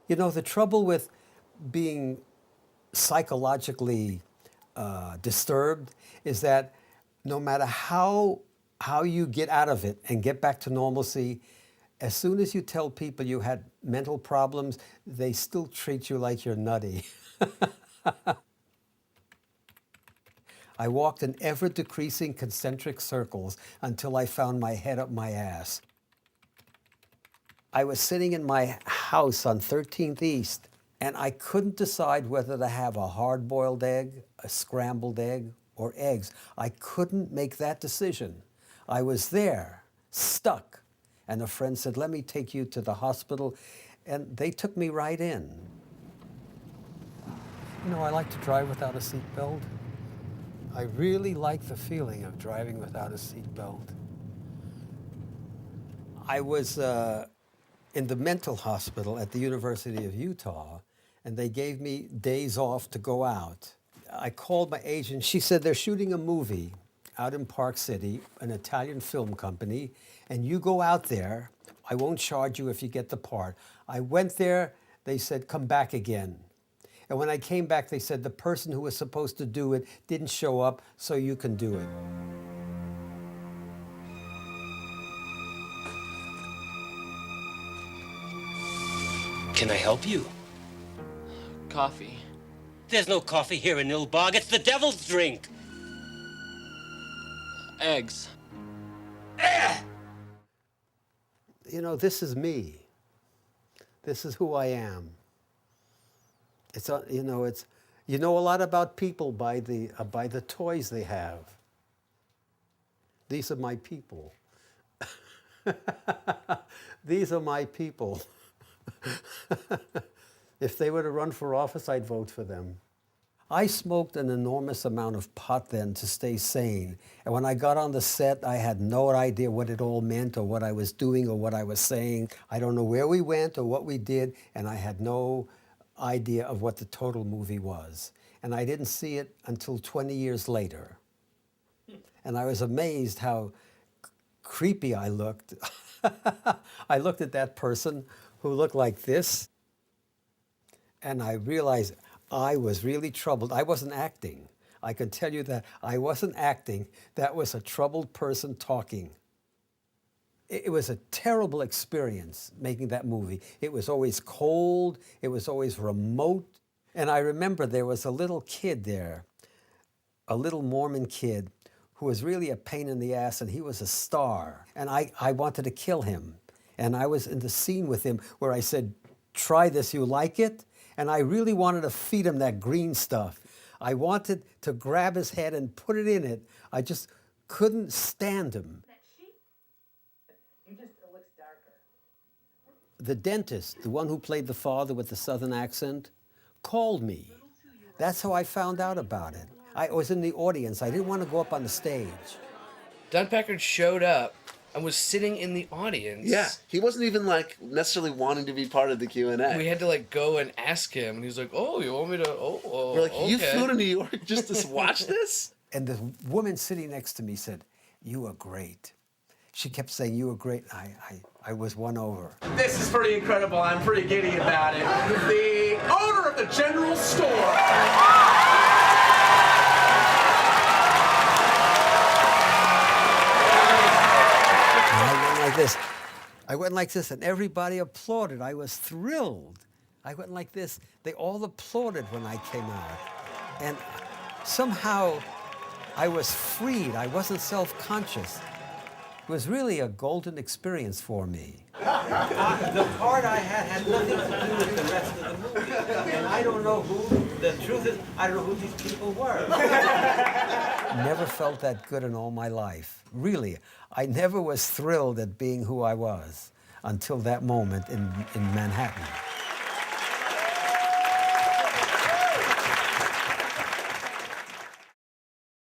You know, the trouble with being psychologically disturbed is that no matter how you get out of it and get back to normalcy, as soon as you tell people you had mental problems, they still treat you like you're nutty. I walked in ever-decreasing concentric circles until I found my head up my ass. I was sitting in my house on 13th East, and I couldn't decide whether to have a hard-boiled egg, a scrambled egg, or eggs. I couldn't make that decision. I was there, stuck. And a friend said, let me take you to the hospital. And they took me right in. You know, I like to drive without a seatbelt. I really like the feeling of driving without a seatbelt. I was in the mental hospital at the University of Utah, and they gave me days off to go out. I called my agent. She said, they're shooting a movie out in Park City, an Italian film company, and you go out there. I won't charge you if you get the part. I went there. They said, come back again. And when I came back, they said, the person who was supposed to do it didn't show up, so you can do it. Can I help you? Coffee. There's no coffee here in Ilbog. It's the devil's drink. Eggs. You know, this is me. This is who I am. It's you know a lot about people by the toys they have. These are my people. These are my people. If they were to run for office, I'd vote for them. I smoked an enormous amount of pot then to stay sane. And when I got on the set, I had no idea what it all meant or what I was doing or what I was saying. I don't know where we went or what we did, and I had no idea of what the total movie was. And I didn't see it until 20 years later. And I was amazed how creepy I looked. I looked at that person who looked like this, and I realized I was really troubled. I wasn't acting. I can tell you that. I wasn't acting. That was a troubled person talking. It was a terrible experience making that movie. It was always cold. It was always remote. And I remember there was a little kid there, a little Mormon kid, who was really a pain in the ass, and he was a star. And I wanted to kill him. And I was in the scene with him where I said, try this, you like it? And I really wanted to feed him that green stuff. I wanted to grab his head and put it in it. I just couldn't stand him. You just, it looks darker. The dentist, the one who played the father with the southern accent, called me. That's how I found out about it. I was in the audience. I didn't want to go up on the stage. Don Packard showed up and was sitting in the audience. Yeah, he wasn't even necessarily wanting to be part of the Q&A. We had to go and ask him, and he was like, "Oh, you want me to? Oh, We're like, okay. you flew to New York just to watch this?" And the woman sitting next to me said, "You were great." She kept saying, "You were great." I was won over. This is pretty incredible. I'm pretty giddy about it. The owner of the general store. I went like this, and everybody applauded. I was thrilled. I went like this. They all applauded when I came out. And somehow I was freed. I wasn't self-conscious. It was really a golden experience for me. The part I had nothing to do with the rest of the movie. And I don't know the truth is, I don't know who these people were. Never felt that good in all my life. Really, I never was thrilled at being who I was until that moment in Manhattan.